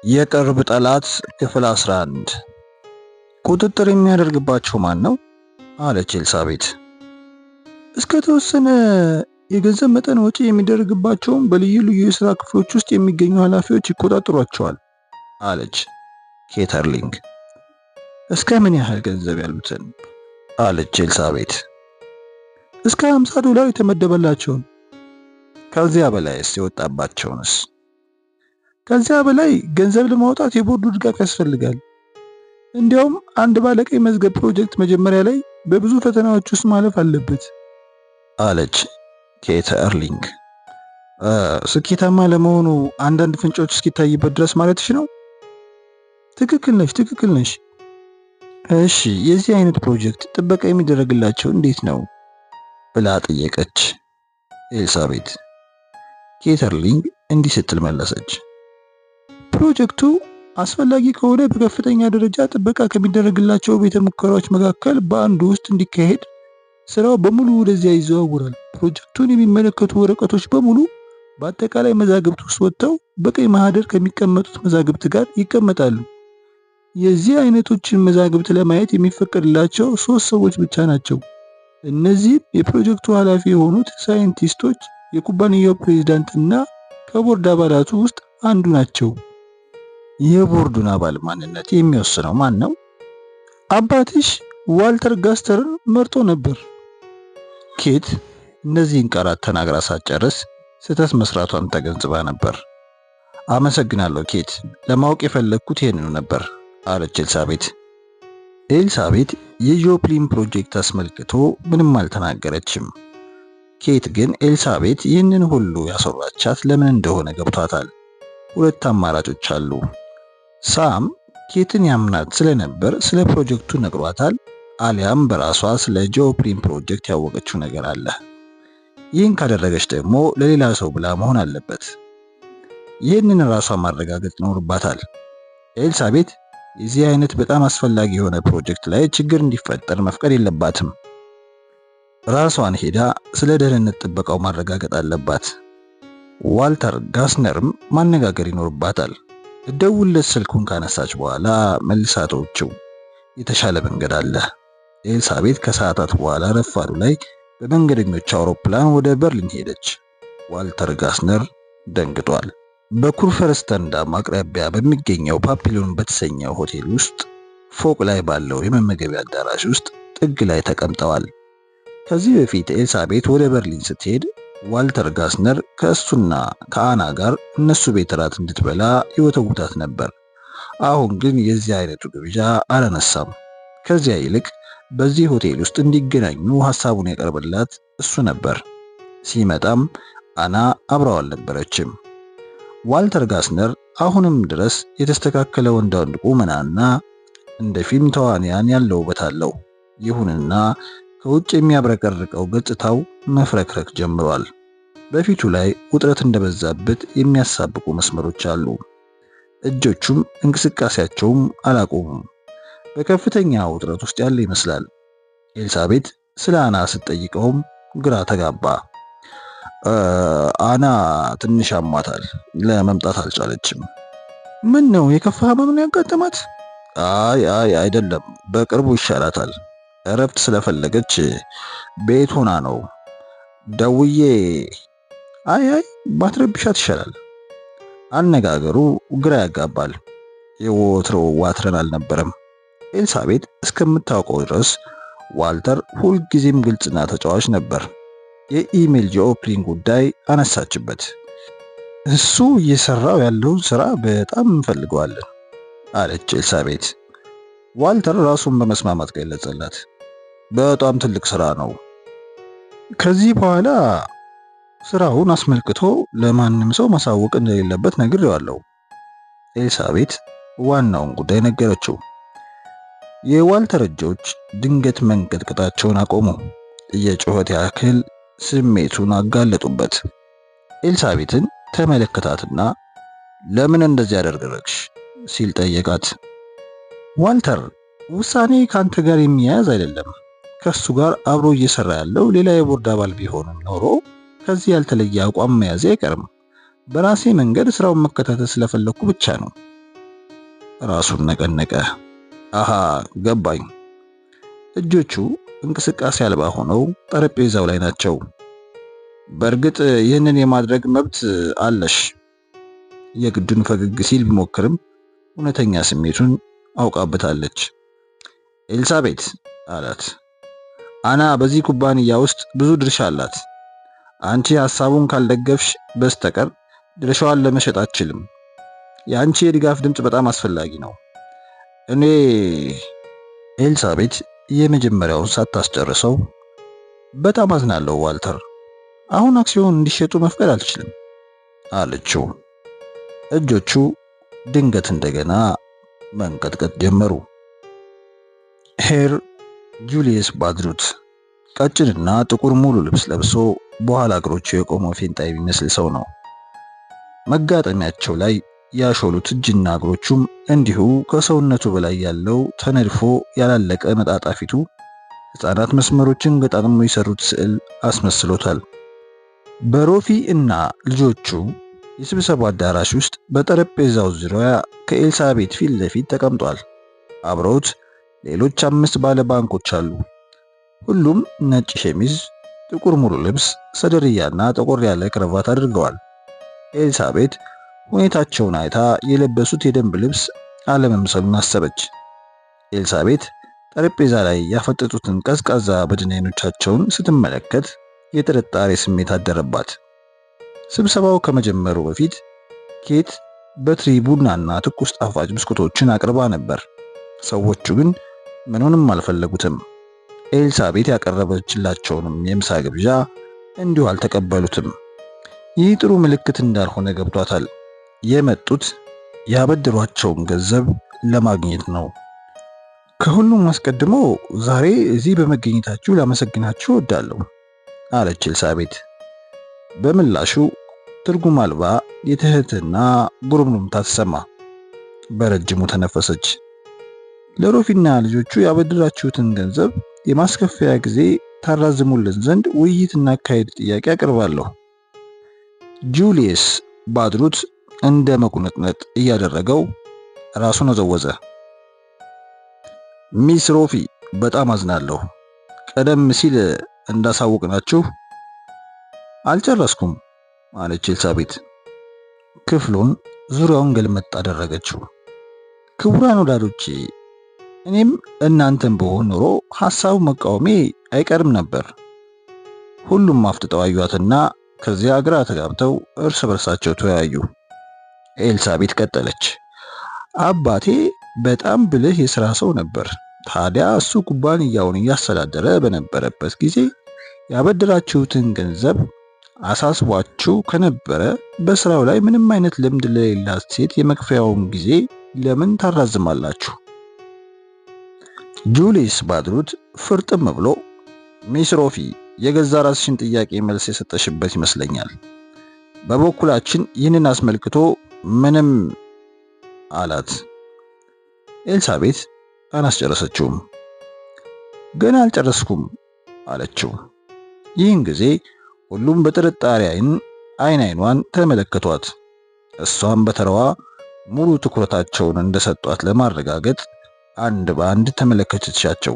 የቅርብ ጠላት ክፍል 11 ቁጥጥር የሚያደርግባቸው ማን ነው? አለች ኤልሳቤት። እስከ ተወሰነ የገንዘብ መጠን ወጪ የሚደረግባቸውን በልዩ ልዩ የሥራ ክፍሎች ውስጥ የሚገኙ ኃላፊዎች ይቆጣጠሯቸዋል አለች ኬተርሊንግ። እስከ ምን ያህል ገንዘብ ያሉትን? አለች ኤልሳቤት። እስከ $50 የተመደበላቸውን። ከዚያ በላይስ የወጣባቸውንስ? ከዚያ በላይ ገንዘብ ለማውጣት የቦርዱ ድጋፍ ያስፈልጋል። እንዲያውም አንድ ባለቀይ መዝገብ ፕሮጀክት መጀመሪያ ላይ በብዙ ፈተናዎች ውስጥ ማለፍ አለበት አለች ኬተርሊንግ። ስኬታማ ለመሆኑ አንዳንድ ፍንጮች እስኪታይበት ድረስ ማለትሽ ነው? ትክክል ነሽ። እሺ፣ የዚህ አይነት ፕሮጀክት ጥበቃ የሚደረግላቸው እንዴት ነው ብላ ጠየቀች ኤልሳቤት። ኬተርሊንግ እንዲህ ስትል መለሰች። ፕሮጀክቱ አስፈላጊ ከሆነ በከፍተኛ ደረጃ ጥበቃ ከሚደረግላቸው ቤተ ሙከራዎች መካከል በአንዱ ውስጥ እንዲካሄድ ስራው በሙሉ ወደዚያ ይዘዋወራል። ፕሮጀክቱን የሚመለከቱ ወረቀቶች በሙሉ በአጠቃላይ መዛግብት ውስጥ ወጥተው በቀይ ማህደር ከሚቀመጡት መዛግብት ጋር ይቀመጣሉ። የዚህ አይነቶችን መዛግብት ለማየት የሚፈቀድላቸው 3 ሰዎች ብቻ ናቸው። እነዚህም የፕሮጀክቱ ኃላፊ የሆኑት ሳይንቲስቶች፣ የኩባንያው ፕሬዝዳንት እና ከቦርድ አባላቱ ውስጥ አንዱ ናቸው። የቦርዱን አባል ማንነት የሚወስነው ማን ነው? አባትሽ ዋልተር ጋስተርን መርጦ ነበር። ኬት እነዚህን ቃላት ተናግራ ሳትጨርስ ስህተት መስራቷን ተገንዝባ ነበር። አመሰግናለሁ ኬት፣ ለማወቅ የፈለግኩት ይህንኑ ነበር አለች ኤልሳቤት። ኤልሳቤት የጆፕሊን ፕሮጀክት አስመልክቶ ምንም አልተናገረችም። ኬት ግን ኤልሳቤት ይህንን ሁሉ ያሰራቻት ለምን እንደሆነ ገብቷታል። 2 አማራጮች አሉ። ሳም ኬትን ያምናት ስለነበር ስለ ፕሮጀክቱ ነግሯታል፣ አሊያም በራሷ ስለ ጆፕሊን ፕሮጀክት ያወቀችው ነገር አለ። ይህን ካደረገች ደግሞ ለሌላ ሰው ብላ መሆን አለበት። ይህንን ራሷ ማረጋገጥ ይኖርባታል። ኤልሳቤት የዚህ አይነት በጣም አስፈላጊ የሆነ ፕሮጀክት ላይ ችግር እንዲፈጠር መፍቀድ የለባትም። ራሷን ሄዳ ስለ ደህንነት ጥበቃው ማረጋገጥ አለባት። ዋልተር ጋስነርም ማነጋገር ይኖርባታል። ደውለት ስልኩን ካነሳች በኋላ መልሳ ተወችው። የተሻለ መንገድ አለ። ኤልሳቤት ከሰዓታት በኋላ ረፋዱ ላይ በመንገደኞች አውሮፕላን ወደ በርሊን ሄደች። ዋልተር ጋስነር ደንግጧል። በኩርፈርስታንዳም አቅራቢያ በሚገኘው ፓፒሎን በተሰኘው ሆቴል ውስጥ ፎቅ ላይ ባለው የመመገቢያ አዳራሽ ውስጥ ጥግ ላይ ተቀምጠዋል። ከዚህ በፊት ኤልሳቤት ወደ በርሊን ስትሄድ ዋልተር ጋስነር ከእሱና ከአና ጋር እነሱ ቤት እራት እንድትበላ ይወተውታት ነበር። አሁን ግን የዚህ አይነቱ ግብዣ አላነሳም። ከዚያ ይልቅ በዚህ ሆቴል ውስጥ እንዲገናኙ ሐሳቡን ያቀርብላት እሱ ነበር። ሲመጣም አና አብረው አልነበረችም። ዋልተር ጋስነር አሁንም ድረስ የተስተካከለ ወንድ ቁመናና እንደ ፊልም ተዋንያን ያለው ውበት አለው። ይሁንና ከውጭ የሚያብረቀርቀው ገጽታው መፍረክረክ ጀምሯል። በፊቱ ላይ ውጥረት እንደበዛበት የሚያሳብቁ መስመሮች አሉ። እጆቹም እንቅስቃሴያቸውም አላቆሙም። በከፍተኛ ውጥረት ውስጥ ያለ ይመስላል። ኤልሳቤት ስለ አና ስትጠይቀውም ግራ ተጋባ። አና ትንሽ አሟታል፣ ለመምጣት አልቻለችም። ምን ነው የከፋ ህመም ነው ያጋጠማት? አይ አይደለም፣ በቅርቡ ይሻላታል። እረፍት ስለፈለገች ቤት ሆና ነው። ደውዬ አይ ባትረብሻት ይሻላል። አነጋገሩ ግራ ያጋባል። የወትሮው ዋትረን አልነበረም። ኤልሳቤት እስከምታውቀው ድረስ ዋልተር ሁልጊዜም ግልጽና ተጫዋች ነበር። የኢሜል ጆፕሊን ጉዳይ አነሳችበት። እሱ እየሰራው ያለውን ስራ በጣም እንፈልገዋለን አለች ኤልሳቤት። ዋልተር ራሱን በመስማማት ገለጸላት። በጣም ትልቅ ስራ ነው። ከዚህ በኋላ ስራውን አስመልክቶ ለማንም ሰው ማሳወቅ እንደሌለበት ነግሬዋለሁ። ኤልሳቤት ዋናውን ጉዳይ ነገረችው። የዋልተር እጆች ድንገት መንቀጥቀጣቸውን አቆሙ። የጩኸት ያክል ስሜቱን አጋለጡበት። ኤልሳቤትን ተመለከታትና ለምን እንደዚህ ያደረግሽ ሲል ጠየቃት። ዋልተር ውሳኔ ካንተ ጋር የሚያያዝ አይደለም። ከሱ ጋር አብሮ እየሰራ ያለው ሌላ የቦርድ አባል ቢሆን ኖሮ ከዚህ ያልተለየ አቋም መያዝ አይቀርም። በራሴ መንገድ ስራውን መከታተል ስለፈለኩ ብቻ ነው ራሱን ነቀነቀ። አሃ ገባኝ። እጆቹ እንቅስቃሴ አልባ ሆነው ጠረጴዛው ላይ ናቸው። በእርግጥ ይህንን የማድረግ መብት አለሽ። የግዱን ፈገግ ሲል ቢሞክርም እውነተኛ ስሜቱን አውቃበታለች። ኤልሳቤት አላት። አና በዚህ ኩባንያ ውስጥ ብዙ ድርሻ አላት። አንቺ ሐሳቡን ካልደገፍሽ በስተቀር ድርሻዋን ለመሸጥ አትችልም። የአንቺ የድጋፍ ድምፅ በጣም አስፈላጊ ነው። እኔ ኤልሳቤት የመጀመሪያውን ሳታስጨርሰው በጣም አዝናለሁ ዋልተር፣ አሁን አክሲዮን እንዲሸጡ መፍቀድ አልችልም አለችው። እጆቹ ድንገት እንደገና መንቀጥቀጥ ጀመሩ። ሄር ጁሊየስ ባድሩት ቀጭንና ጥቁር ሙሉ ልብስ ለብሶ በኋላ እግሮቹ የቆመው ፌንጣ የሚመስል ሰው ነው። መጋጠሚያቸው ላይ ያሾሉት እጅና እግሮቹም እንዲሁ ከሰውነቱ በላይ ያለው ተነድፎ ያላለቀ መጣጣ ፊቱ ሕፃናት መስመሮችን ገጣጥሞ የሰሩት ስዕል አስመስሎታል። በሮፊ እና ልጆቹ የስብሰባ አዳራሽ ውስጥ በጠረጴዛው ዙሪያ ከኤልሳቤት ፊት ለፊት ተቀምጧል። አብረውት ሌሎች 5 ባለ ባንኮች አሉ። ሁሉም ነጭ ሸሚዝ፣ ጥቁር ሙሉ ልብስ፣ ሰደርያና ጠቆር ያለ ክራቫት አድርገዋል። ኤልሳቤት ሁኔታቸውን አይታ የለበሱት የደንብ ልብስ አለመምሰሉን አሰበች። ኤልሳቤት ጠረጴዛ ላይ ያፈጠጡትን ቀዝቃዛ በድን አይኖቻቸውን ስትመለከት የጥርጣሬ ስሜት አደረባት። ስብሰባው ከመጀመሩ በፊት ኬት በትሪ ቡናና ትኩስ ጣፋጭ ብስኩቶችን አቅርባ ነበር። ሰዎቹ ግን ምኑንም አልፈለጉትም። ኤልሳቤት ያቀረበችላቸውንም የምሳ ግብዣ እንዲሁ አልተቀበሉትም። ይህ ጥሩ ምልክት እንዳልሆነ ገብቷታል። የመጡት ያበደሯቸውን ገንዘብ ለማግኘት ነው። ከሁሉም አስቀድሞ ዛሬ እዚህ በመገኘታችሁ ላመሰግናችሁ እወዳለሁ አለች ኤልሳቤት። በምላሹ ትርጉም አልባ የትህትና ጉርምርምታ ተሰማ። በረጅሙ ተነፈሰች። ለሮፊና ልጆቹ ያበደራችሁትን ገንዘብ የማስከፈያ ጊዜ ታራዝሙልን ዘንድ ውይይት እናካሄድ ጥያቄ አቀርባለሁ። ጁሊየስ ባድሩት እንደ መቁነጥነጥ እያደረገው ራሱን ወዘወዘ። ሚስ ሮፊ በጣም አዝናለሁ። ቀደም ሲል እንዳሳወቅናችሁ አልጨረስኩም አለች ኤልሳቤት። ክፍሉን ዙሪያውን ገልመጥ አደረገችው። ክቡራን ወዳጆቼ፣ እኔም እናንተም በሆን ኖሮ ሐሳቡ መቃወሜ አይቀርም ነበር። ሁሉም አፍጥጠው አዩአትና ከዚያ ግራ ተጋብተው እርስ በርሳቸው ተወያዩ። ኤልሳቤት ቀጠለች። አባቴ በጣም ብልህ የሥራ ሰው ነበር። ታዲያ እሱ ኩባንያውን እያስተዳደረ በነበረበት ጊዜ ያበደራችሁትን ገንዘብ አሳስቧችሁ ከነበረ በስራው ላይ ምንም አይነት ልምድ ለሌላት ሴት የመክፈያውን ጊዜ ለምን ታራዝማላችሁ? ጁሊየስ ባድሩት ፍርጥም ብሎ ሚስ ሮፊ የገዛ ራስሽን ጥያቄ መልስ የሰጠሽበት ይመስለኛል። በበኩላችን ይህንን አስመልክቶ ምንም አላት። ኤልሳቤት አላስጨረሰችውም። ገና አልጨረስኩም አለችው። ይህን ጊዜ ሁሉም በጥርጣሬ አይኗን ተመለከቷት። እሷም በተራዋ ሙሉ ትኩረታቸውን እንደሰጧት ለማረጋገጥ አንድ በአንድ ተመለከተቻቸው።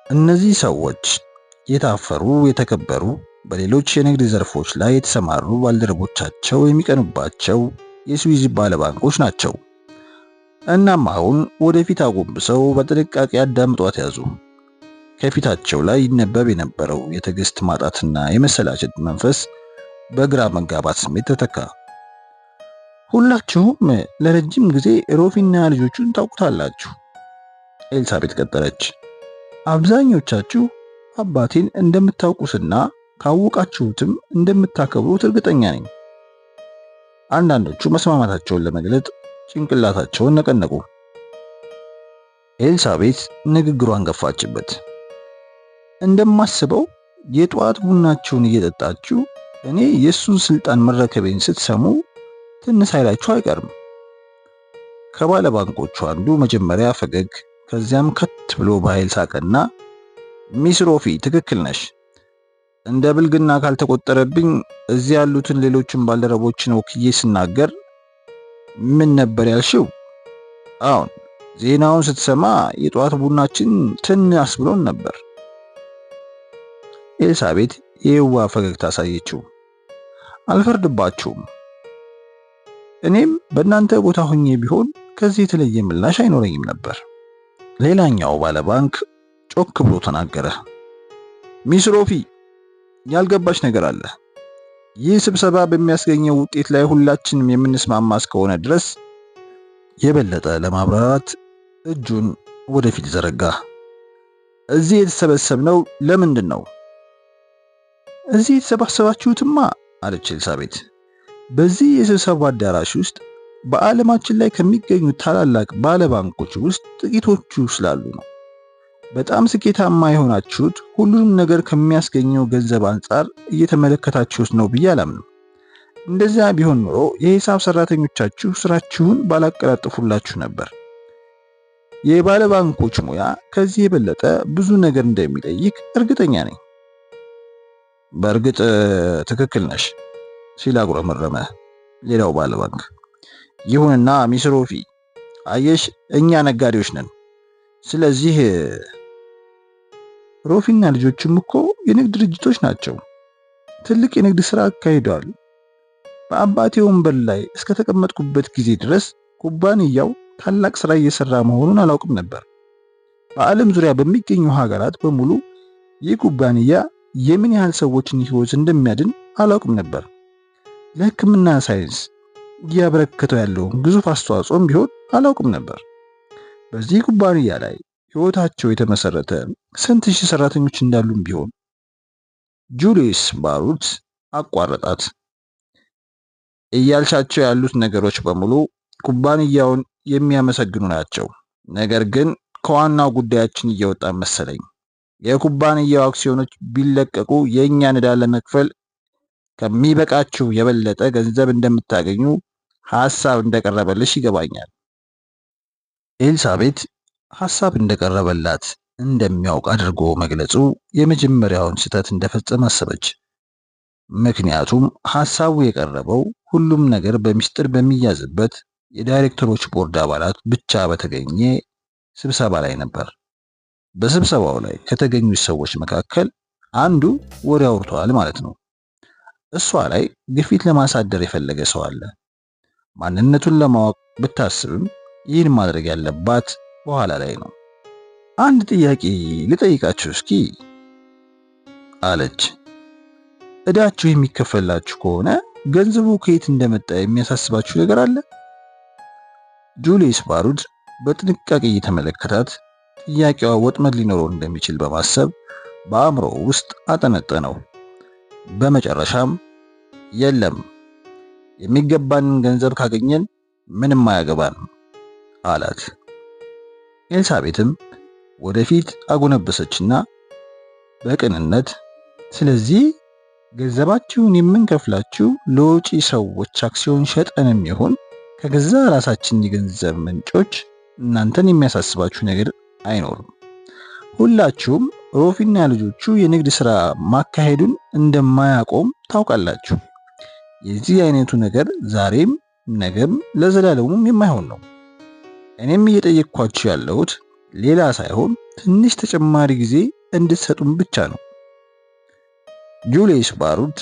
እነዚህ ሰዎች የታፈሩ፣ የተከበሩ፣ በሌሎች የንግድ ዘርፎች ላይ የተሰማሩ ባልደረቦቻቸው የሚቀኑባቸው የስዊዝ ባለባንኮች ናቸው። እናም አሁን ወደፊት አጎንብሰው በጥንቃቄ አዳምጧት ያዙ። ከፊታቸው ላይ ይነበብ የነበረው የትዕግስት ማጣትና የመሰላቸት መንፈስ በግራ መጋባት ስሜት ተተካ። ሁላችሁም ለረጅም ጊዜ ሮፊና ልጆቹን ታውቁታላችሁ፣ ኤልሳቤት ቀጠለች። አብዛኞቻችሁ አባቴን እንደምታውቁትና ካወቃችሁትም እንደምታከብሩት እርግጠኛ ነኝ። አንዳንዶቹ መስማማታቸውን ለመግለጥ ጭንቅላታቸውን ነቀነቁ። ኤልሳቤት ንግግሯን ገፋችበት። እንደማስበው የጧት ቡናችሁን እየጠጣችሁ እኔ የሱን ስልጣን መረከቤን ስትሰሙ ትንሽ ኃይላችሁ አይቀርም። ከባለ ባንኮቹ አንዱ መጀመሪያ ፈገግ ከዚያም ከት ብሎ በኃይል ሳቀና ሚስ ሮፊ ትክክል ነሽ። እንደ ብልግና ካልተቆጠረብኝ እዚህ ያሉትን ሌሎችን ባልደረቦችን ወክዬ ስናገር ምን ነበር ያልሽው አሁን ዜናውን ስትሰማ የጠዋት ቡናችን ትንሽ ብሎን ነበር። ኤልሳቤት የዋ ፈገግታ አሳየችው። አልፈርድባችሁም። እኔም በእናንተ ቦታ ሆኜ ቢሆን ከዚህ የተለየ ምላሽ አይኖረኝም ነበር። ሌላኛው ባለባንክ ጮክ ብሎ ተናገረ። ሚስ ሮፊ ያልገባች ነገር አለ። ይህ ስብሰባ በሚያስገኘው ውጤት ላይ ሁላችንም የምንስማማ እስከሆነ ድረስ የበለጠ ለማብራራት እጁን ወደፊት ዘረጋ። እዚህ የተሰበሰብነው ለምንድን ነው? እዚህ የተሰባሰባችሁትማ አለች ኤልሳቤት፣ በዚህ የስብሰባ አዳራሽ ውስጥ በዓለማችን ላይ ከሚገኙ ታላላቅ ባለባንኮች ውስጥ ጥቂቶቹ ስላሉ ነው። በጣም ስኬታማ የሆናችሁት ሁሉንም ነገር ከሚያስገኘው ገንዘብ አንጻር እየተመለከታችሁት ነው ብዬ አላምንም። እንደዚያ ቢሆን ኖሮ የሂሳብ ሰራተኞቻችሁ ስራችሁን ባላቀላጥፉላችሁ ነበር። የባለባንኮች ሙያ ከዚህ የበለጠ ብዙ ነገር እንደሚጠይቅ እርግጠኛ ነኝ። በእርግጥ ትክክል ነሽ ሲል አጉረመረመ ሌላው ባለባንክ። ይሁንና ሚስ ሮፊ አየሽ፣ እኛ ነጋዴዎች ነን። ስለዚህ ሮፊና ልጆችም እኮ የንግድ ድርጅቶች ናቸው። ትልቅ የንግድ ስራ አካሂደዋል። በአባቴ ወንበር ላይ እስከተቀመጥኩበት ጊዜ ድረስ ኩባንያው ታላቅ ስራ እየሰራ መሆኑን አላውቅም ነበር። በዓለም ዙሪያ በሚገኙ ሀገራት በሙሉ ይህ ኩባንያ የምን ያህል ሰዎችን ሕይወት እንደሚያድን አላውቅም ነበር። ለሕክምና ሳይንስ እያበረከተው ያለውን ግዙፍ አስተዋጽኦም ቢሆን አላውቅም ነበር። በዚህ ኩባንያ ላይ ሕይወታቸው የተመሰረተ ስንት ሺህ ሰራተኞች እንዳሉም ቢሆን። ጁሊየስ ባሩት አቋረጣት። እያልሻቸው ያሉት ነገሮች በሙሉ ኩባንያውን የሚያመሰግኑ ናቸው። ነገር ግን ከዋናው ጉዳያችን እየወጣን መሰለኝ። የኩባንያው አክሲዮኖች ቢለቀቁ የእኛን ዕዳ ለመክፈል ከሚበቃችሁ የበለጠ ገንዘብ እንደምታገኙ ሐሳብ እንደቀረበልሽ ይገባኛል። ኤልሳቤት ሐሳብ እንደቀረበላት እንደሚያውቅ አድርጎ መግለጹ የመጀመሪያውን ስህተት እንደፈጸመ አሰበች። ምክንያቱም ሐሳቡ የቀረበው ሁሉም ነገር በሚስጥር በሚያዝበት የዳይሬክተሮች ቦርድ አባላት ብቻ በተገኘ ስብሰባ ላይ ነበር። በስብሰባው ላይ ከተገኙት ሰዎች መካከል አንዱ ወሬ አውርቷል ማለት ነው። እሷ ላይ ግፊት ለማሳደር የፈለገ ሰው አለ። ማንነቱን ለማወቅ ብታስብም ይህን ማድረግ ያለባት በኋላ ላይ ነው። አንድ ጥያቄ ልጠይቃችሁ እስኪ አለች። ዕዳችሁ የሚከፈላችሁ ከሆነ ገንዘቡ ከየት እንደመጣ የሚያሳስባችሁ ነገር አለ? ጁሊየስ ባሩድ በጥንቃቄ እየተመለከታት ጥያቄዋ ወጥመድ ሊኖረው እንደሚችል በማሰብ በአእምሮ ውስጥ አጠነጠነው። በመጨረሻም የለም፣ የሚገባንን ገንዘብ ካገኘን ምንም አያገባንም አላት። ኤልሳቤትም ወደፊት አጎነበሰችና በቅንነት ስለዚህ ገንዘባችሁን የምንከፍላችሁ ለውጪ ሰዎች አክሲዮን ሸጠንም ይሁን ከገዛ ራሳችን የገንዘብ ምንጮች እናንተን የሚያሳስባችሁ ነገር አይኖርም። ሁላችሁም ሮፊና ልጆቹ የንግድ ሥራ ማካሄዱን እንደማያቆም ታውቃላችሁ። የዚህ አይነቱ ነገር ዛሬም ነገም ለዘላለሙም የማይሆን ነው። እኔም እየጠየቅኳችሁ ያለሁት ሌላ ሳይሆን ትንሽ ተጨማሪ ጊዜ እንድትሰጡን ብቻ ነው። ጁሊየስ ባሩድ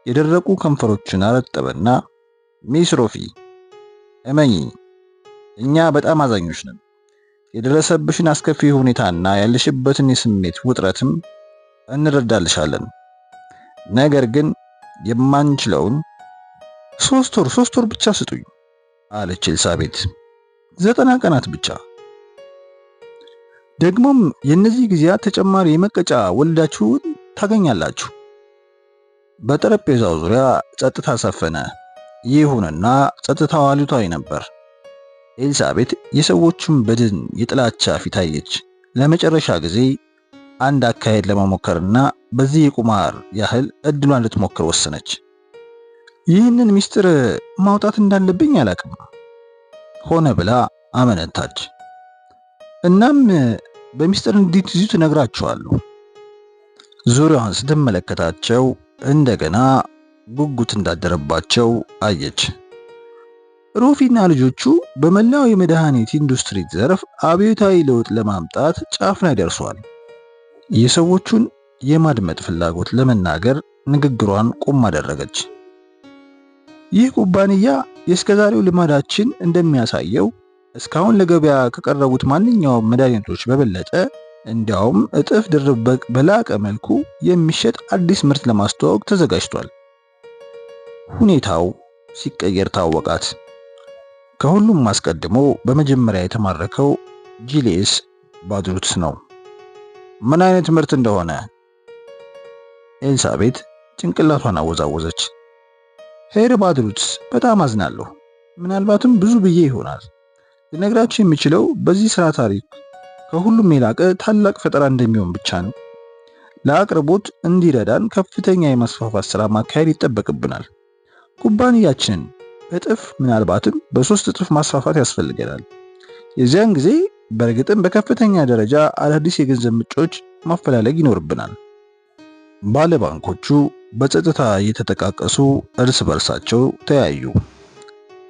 የደረቁ ከንፈሮችን አረጠበና ሚስ ሮፊ እመኚኝ፣ እኛ በጣም አዛኞች ነን። የደረሰብሽን አስከፊ ሁኔታና ያለሽበትን የስሜት ውጥረትም እንረዳልሻለን። ነገር ግን የማንችለውን ሶስት ወር ብቻ ስጡኝ አለች ኤልሳቤት። 90 ቀናት ብቻ። ደግሞም የእነዚህ ጊዜያት ተጨማሪ የመቀጫ ወልዳችሁን ታገኛላችሁ። በጠረጴዛው ዙሪያ ጸጥታ ሰፈነ። ይሁንና ጸጥታው አሉታዊ ነበር። ኤልሳቤት የሰዎቹን በድን የጥላቻ ፊት አየች። ለመጨረሻ ጊዜ አንድ አካሄድ ለመሞከርና በዚህ የቁማር ያህል እድሏን ልትሞክር ወሰነች። ይህንን ሚስጥር ማውጣት እንዳለብኝ አላቅም ሆነ ብላ አመነታች። እናም በሚስጥር እንድትይዙ ትነግራቸዋለሁ። ዙሪያዋን ስትመለከታቸው እንደገና ጉጉት እንዳደረባቸው አየች። ሮፊና ልጆቹ በመላው የመድኃኒት ኢንዱስትሪ ዘርፍ አብዮታዊ ለውጥ ለማምጣት ጫፍ ላይ ደርሷል። የሰዎቹን የማድመጥ ፍላጎት ለመናገር ንግግሯን ቆም አደረገች። ይህ ኩባንያ የእስከዛሬው ልማዳችን እንደሚያሳየው እስካሁን ለገበያ ከቀረቡት ማንኛውም መድኃኒቶች በበለጠ እንዲያውም እጥፍ ድርብ በላቀ መልኩ የሚሸጥ አዲስ ምርት ለማስተዋወቅ ተዘጋጅቷል። ሁኔታው ሲቀየር ታወቃት። ከሁሉም አስቀድሞ በመጀመሪያ የተማረከው ጁልየስ ባድሩትስ ነው። ምን አይነት ምርት እንደሆነ? ኤልሳቤት ጭንቅላቷን አወዛወዘች። ሄር ባድሩትስ፣ በጣም አዝናለሁ። ምናልባትም ብዙ ብዬ ይሆናል። ልነግራችሁ የምችለው በዚህ ስራ ታሪክ ከሁሉም የላቀ ታላቅ ፈጠራ እንደሚሆን ብቻ ነው። ለአቅርቦት እንዲረዳን ከፍተኛ የማስፋፋት ስራ ማካሄድ ይጠበቅብናል። ኩባንያችንን እጥፍ ምናልባትም በ3 እጥፍ ማስፋፋት ያስፈልገናል። የዚያን ጊዜ በእርግጥም በከፍተኛ ደረጃ አዳዲስ የገንዘብ ምንጮች ማፈላለግ ይኖርብናል። ባለባንኮቹ በጸጥታ እየተጠቃቀሱ እርስ በርሳቸው ተያዩ።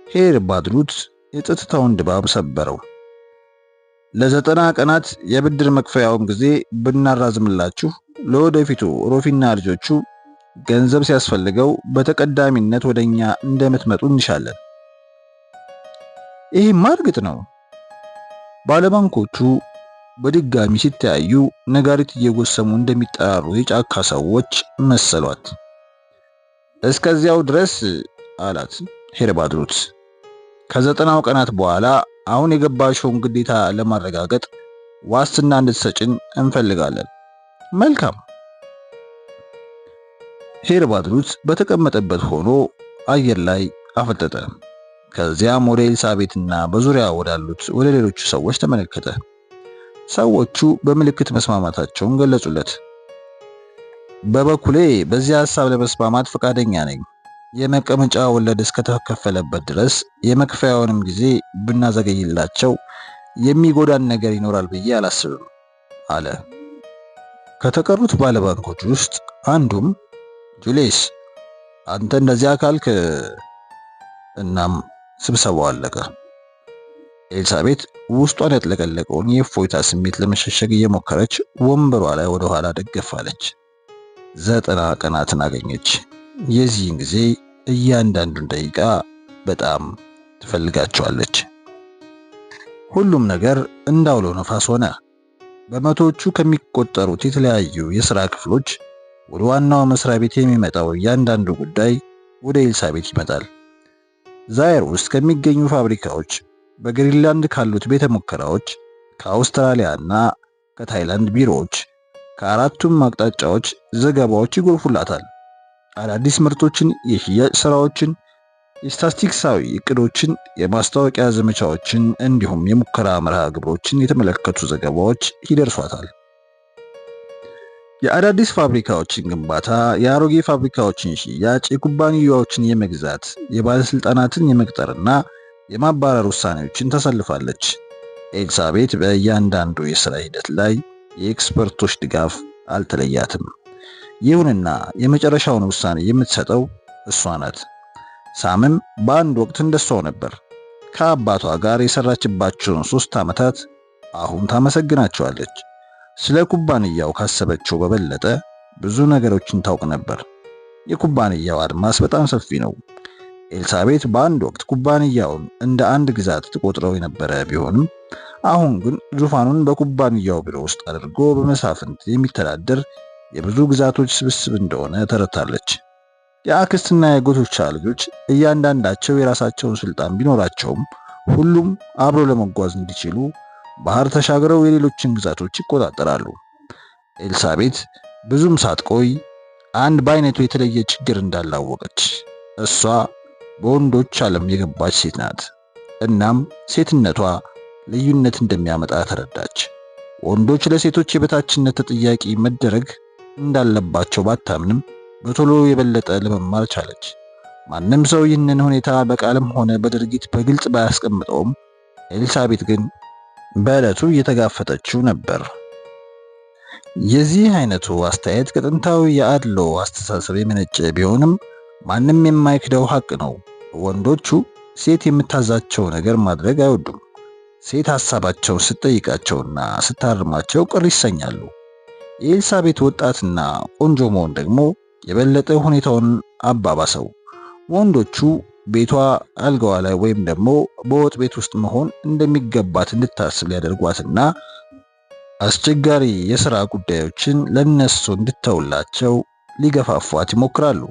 ሄር ባድሩትስ የጸጥታውን ድባብ ሰበረው። ለ90 ቀናት የብድር መክፈያውን ጊዜ ብናራዝምላችሁ ለወደፊቱ ሮፊና ልጆቹ ገንዘብ ሲያስፈልገው በተቀዳሚነት ወደኛ እንደምትመጡ እንሻለን። ይህም እርግጥ ነው። ባለባንኮቹ በድጋሚ ሲተያዩ ነጋሪት እየጎሰሙ እንደሚጠራሩ የጫካ ሰዎች መሰሏት። እስከዚያው ድረስ አላት ሄር ባድሩትስ፣ ከ90 ቀናት በኋላ አሁን የገባሽውን ግዴታ ለማረጋገጥ ዋስትና እንድትሰጭን እንፈልጋለን። መልካም። ሄር ባድሩትስ በተቀመጠበት ሆኖ አየር ላይ አፈጠጠ። ከዚያም ወደ ኤልሳቤትና በዙሪያ ወዳሉት ወደ ሌሎቹ ሰዎች ተመለከተ። ሰዎቹ በምልክት መስማማታቸውን ገለጹለት። በበኩሌ በዚህ ሐሳብ ለመስማማት ፈቃደኛ ነኝ። የመቀመጫ ወለድ እስከተከፈለበት ድረስ የመክፈያውንም ጊዜ ብናዘገይላቸው የሚጎዳን ነገር ይኖራል ብዬ አላስብም አለ። ከተቀሩት ባለባንኮች ውስጥ አንዱም ጁልየስ፣ አንተ እንደዚያ ካልክ። እናም ስብሰባው አለቀ። ኤልሳቤት ውስጧን ያጥለቀለቀውን የእፎይታ ስሜት ለመሸሸግ እየሞከረች ወንበሯ ላይ ወደ ኋላ ደገፍ አለች። 90 ቀናትን አገኘች። የዚህን ጊዜ እያንዳንዱን ደቂቃ በጣም ትፈልጋቸዋለች። ሁሉም ነገር እንዳውሎ ነፋስ ሆነ። በመቶዎቹ ከሚቆጠሩት የተለያዩ የሥራ ክፍሎች ወደ ዋናው መስሪያ ቤት የሚመጣው እያንዳንዱ ጉዳይ ወደ ኤልሳቤት ይመጣል። ዛይር ውስጥ ከሚገኙ ፋብሪካዎች፣ በግሪንላንድ ካሉት ቤተ ሙከራዎች፣ ከአውስትራሊያና ከታይላንድ ቢሮዎች፣ ከአራቱም አቅጣጫዎች ዘገባዎች ይጎርፉላታል። አዳዲስ ምርቶችን፣ የሽያጭ ስራዎችን፣ የስታቲስቲክሳዊ እቅዶችን፣ የማስታወቂያ ዘመቻዎችን እንዲሁም የሙከራ መርሃ ግብሮችን የተመለከቱ ዘገባዎች ይደርሷታል። የአዳዲስ ፋብሪካዎችን ግንባታ፣ የአሮጌ ፋብሪካዎችን ሽያጭ፣ የኩባንያዎችን የመግዛት፣ የባለስልጣናትን የመቅጠርና የማባረር ውሳኔዎችን ታሳልፋለች። ኤልሳቤት በእያንዳንዱ የሥራ ሂደት ላይ የኤክስፐርቶች ድጋፍ አልተለያትም። ይሁንና የመጨረሻውን ውሳኔ የምትሰጠው እሷ ናት። ሳምም በአንድ ወቅት እንደሷው ነበር። ከአባቷ ጋር የሰራችባቸውን 3 ዓመታት አሁን ታመሰግናቸዋለች። ስለ ኩባንያው ካሰበችው በበለጠ ብዙ ነገሮችን ታውቅ ነበር። የኩባንያው አድማስ በጣም ሰፊ ነው። ኤልሳቤት በአንድ ወቅት ኩባንያውን እንደ አንድ ግዛት ትቆጥረው የነበረ ቢሆንም አሁን ግን ዙፋኑን በኩባንያው ቢሮ ውስጥ አድርጎ በመሳፍንት የሚተዳደር የብዙ ግዛቶች ስብስብ እንደሆነ ተረታለች። የአክስትና የጎቶቿ ልጆች እያንዳንዳቸው የራሳቸውን ስልጣን ቢኖራቸውም ሁሉም አብረው ለመጓዝ እንዲችሉ ባህር ተሻግረው የሌሎችን ግዛቶች ይቆጣጠራሉ። ኤልሳቤት ብዙም ሳትቆይ አንድ በአይነቱ የተለየ ችግር እንዳላወቀች። እሷ በወንዶች ዓለም የገባች ሴት ናት። እናም ሴትነቷ ልዩነት እንደሚያመጣ ተረዳች። ወንዶች ለሴቶች የበታችነት ተጠያቂ መደረግ እንዳለባቸው ባታምንም በቶሎ የበለጠ ለመማር ቻለች። ማንም ሰው ይህንን ሁኔታ በቃልም ሆነ በድርጊት በግልጽ ባያስቀምጠውም ኤልሳቤት ግን በዕለቱ እየተጋፈጠችው ነበር። የዚህ አይነቱ አስተያየት ከጥንታዊ የአድሎ አስተሳሰብ የመነጨ ቢሆንም ማንም የማይክደው ሐቅ ነው። ወንዶቹ ሴት የምታዛቸው ነገር ማድረግ አይወዱም። ሴት ሐሳባቸውን ስትጠይቃቸውና ስታርማቸው ቅር ይሰኛሉ። የኤልሳቤት ወጣትና ቆንጆ መሆን ደግሞ የበለጠ ሁኔታውን አባባሰው። ወንዶቹ ቤቷ አልጋዋ ላይ ወይም ደግሞ በወጥ ቤት ውስጥ መሆን እንደሚገባት እንድታስብ ሊያደርጓትና አስቸጋሪ የሥራ ጉዳዮችን ለነሱ እንድተውላቸው ሊገፋፏት ይሞክራሉ።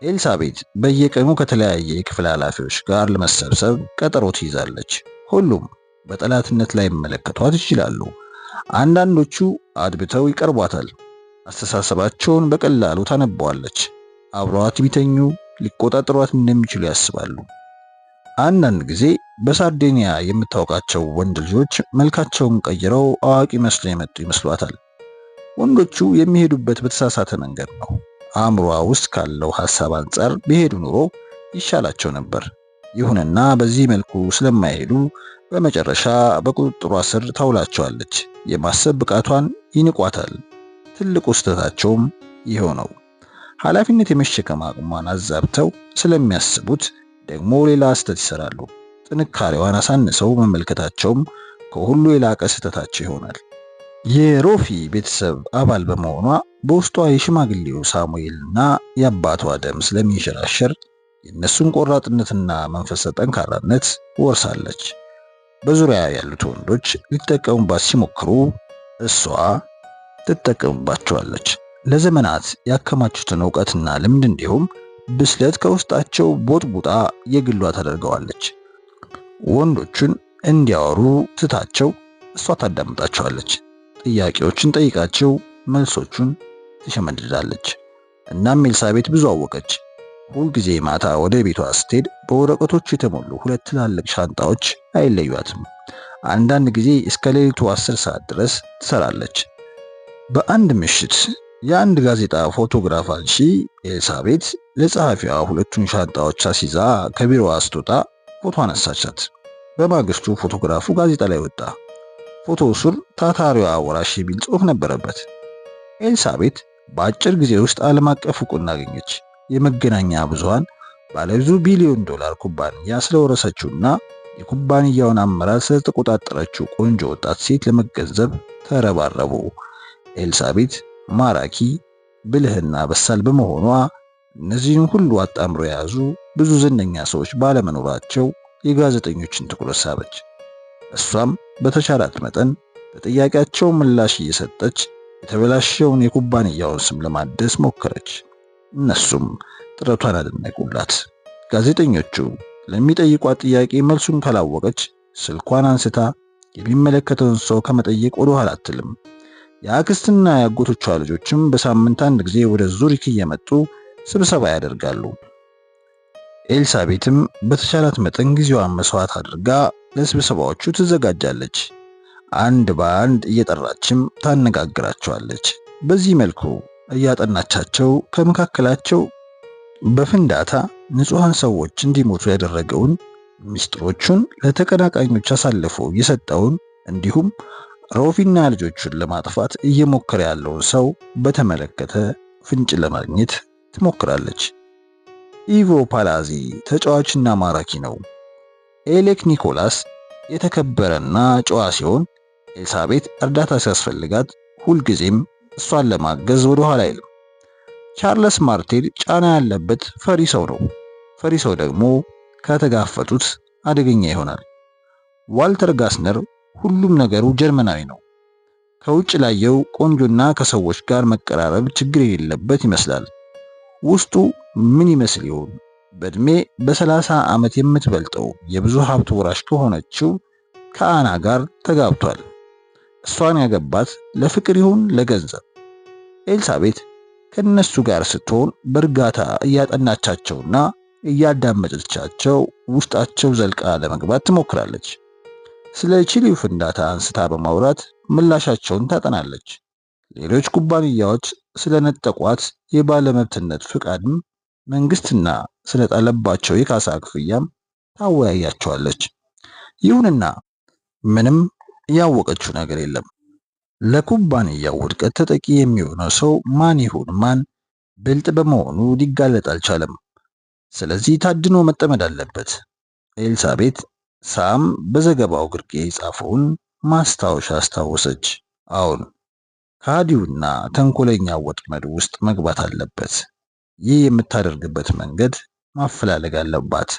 ኤልሳቤት በየቀኑ ከተለያየ የክፍል ኃላፊዎች ጋር ለመሰብሰብ ቀጠሮ ትይዛለች። ሁሉም በጠላትነት ላይ መለከቷት ይችላሉ። አንዳንዶቹ አድብተው ይቀርቧታል። አስተሳሰባቸውን በቀላሉ ታነበዋለች። አብረዋት ቢተኙ ሊቆጣጠሯት እንደሚችሉ ያስባሉ። አንዳንድ ጊዜ በሳርዴኒያ የምታውቃቸው ወንድ ልጆች መልካቸውን ቀይረው አዋቂ መስለው የመጡ ይመስሏታል። ወንዶቹ የሚሄዱበት በተሳሳተ መንገድ ነው። አእምሮዋ ውስጥ ካለው ሐሳብ አንጻር ቢሄዱ ኑሮ ይሻላቸው ነበር። ይሁንና በዚህ መልኩ ስለማይሄዱ በመጨረሻ በቁጥጥሯ ስር ታውላቸዋለች። የማሰብ ብቃቷን ይንቋታል። ትልቁ ስህተታቸውም ይኸው ነው። ኃላፊነት የመሸከም አቅሟን አዛብተው ስለሚያስቡት ደግሞ ሌላ ስህተት ይሰራሉ። ጥንካሬዋን አሳንሰው መመልከታቸውም ከሁሉ የላቀ ስህተታቸው ይሆናል። የሮፊ ቤተሰብ አባል በመሆኗ በውስጧ የሽማግሌው ሳሙኤልና የአባቷ ደም ስለሚንሸራሸር የእነሱን ቆራጥነትና መንፈሰ ጠንካራነት ወርሳለች። በዙሪያ ያሉት ወንዶች ሊጠቀሙባት ሲሞክሩ እሷ ትጠቀምባቸዋለች። ለዘመናት ያከማቹትን ዕውቀትና ልምድ እንዲሁም ብስለት ከውስጣቸው ቦጥቡጣ የግሏ ታደርገዋለች። ወንዶቹን እንዲያወሩ ትታቸው እሷ ታዳምጣቸዋለች። ጥያቄዎችን ጠይቃቸው መልሶቹን ትሸመድዳለች። እናም ኤልሳቤት ብዙ አወቀች። ሁልጊዜ ማታ ወደ ቤቷ ስትሄድ በወረቀቶች የተሞሉ ሁለት ትላልቅ ሻንጣዎች አይለዩአትም። አንዳንድ ጊዜ እስከ ሌሊቱ 10 ሰዓት ድረስ ትሰራለች። በአንድ ምሽት የአንድ ጋዜጣ ፎቶግራፍ አንሺ ኤልሳቤት ለጸሐፊዋ ሁለቱን ሻንጣዎች አስይዛ ከቢሮዋ ስትወጣ ፎቶ አነሳቻት። በማግስቱ ፎቶግራፉ ጋዜጣ ላይ ወጣ። ፎቶው ስር ታታሪዋ ወራሽ የሚል ጽሑፍ ነበረበት። ኤልሳቤት በአጭር ጊዜ ውስጥ ዓለም አቀፍ ዕውቅና አገኘች። የመገናኛ ብዙሃን ባለብዙ ቢሊዮን ዶላር ኩባንያ ስለወረሰችውና የኩባንያውን አመራር ስለተቆጣጠረችው ቆንጆ ወጣት ሴት ለመገንዘብ ተረባረቡ። ኤልሳቤት ማራኪ፣ ብልህና በሳል በመሆኗ እነዚህን ሁሉ አጣምሮ የያዙ ብዙ ዝነኛ ሰዎች ባለመኖራቸው የጋዜጠኞችን ትኩረት ሳበች። እሷም በተቻላት መጠን ለጥያቄያቸው ምላሽ እየሰጠች የተበላሸውን የኩባንያውን ስም ለማደስ ሞከረች። እነሱም ጥረቷን አደነቁላት። ጋዜጠኞቹ ለሚጠይቋት ጥያቄ መልሱን ካላወቀች ስልኳን አንስታ የሚመለከተውን ሰው ከመጠየቅ ወደ ኋላ አትልም። የአክስትና የአጎቶቿ ልጆችም በሳምንት አንድ ጊዜ ወደ ዙሪክ እየመጡ ስብሰባ ያደርጋሉ። ኤልሳቤትም በተቻላት መጠን ጊዜዋን መስዋዕት አድርጋ ለስብሰባዎቹ ትዘጋጃለች። አንድ በአንድ እየጠራችም ታነጋግራቸዋለች። በዚህ መልኩ እያጠናቻቸው ከመካከላቸው በፍንዳታ ንጹሃን ሰዎች እንዲሞቱ ያደረገውን፣ ሚስጥሮቹን ለተቀናቃኞች አሳልፎ የሰጠውን እንዲሁም ሮፊና ልጆቹን ለማጥፋት እየሞከረ ያለውን ሰው በተመለከተ ፍንጭ ለማግኘት ትሞክራለች። ኢቮ ፓላዚ ተጫዋችና ማራኪ ነው። ኤሌክ ኒኮላስ የተከበረና ጨዋ ሲሆን ኤልሳቤት እርዳታ ሲያስፈልጋት ሁልጊዜም እሷን ለማገዝ ወደ ኋላ አይልም። ቻርለስ ማርቴል ጫና ያለበት ፈሪ ሰው ነው። ፈሪ ሰው ደግሞ ከተጋፈጡት አደገኛ ይሆናል። ዋልተር ጋስነር ሁሉም ነገሩ ጀርመናዊ ነው። ከውጭ ላየው ቆንጆና ከሰዎች ጋር መቀራረብ ችግር የሌለበት ይመስላል። ውስጡ ምን ይመስል ይሆን? በእድሜ በ30 ዓመት የምትበልጠው የብዙ ሀብት ወራሽ ከሆነችው ከአና ጋር ተጋብቷል። እሷን ያገባት ለፍቅር ይሁን ለገንዘብ? ኤልሳቤት ከነሱ ጋር ስትሆን በእርጋታ እያጠናቻቸውና እያዳመጠቻቸው ውስጣቸው ዘልቃ ለመግባት ትሞክራለች። ስለ ቺሊው ፍንዳታ አንስታ በማውራት ምላሻቸውን ታጠናለች። ሌሎች ኩባንያዎች ስለነጠቋት የባለመብትነት ፍቃድም መንግስትና ስለጣለባቸው የካሳ ክፍያም ታወያያቸዋለች። ይሁንና ምንም ያወቀችው ነገር የለም። ለኩባንያው ውድቀት ተጠቂ የሚሆነው ሰው ማን ይሁን ማን ብልጥ በመሆኑ ሊጋለጥ አልቻለም። ስለዚህ ታድኖ መጠመድ አለበት። ኤልሳቤት ሳም በዘገባው ግርጌ የጻፈውን ማስታወሻ አስታወሰች። አሁን ከሃዲውና ተንኮለኛው ወጥመድ ውስጥ መግባት አለበት። ይህ የምታደርግበት መንገድ ማፈላለግ አለባት።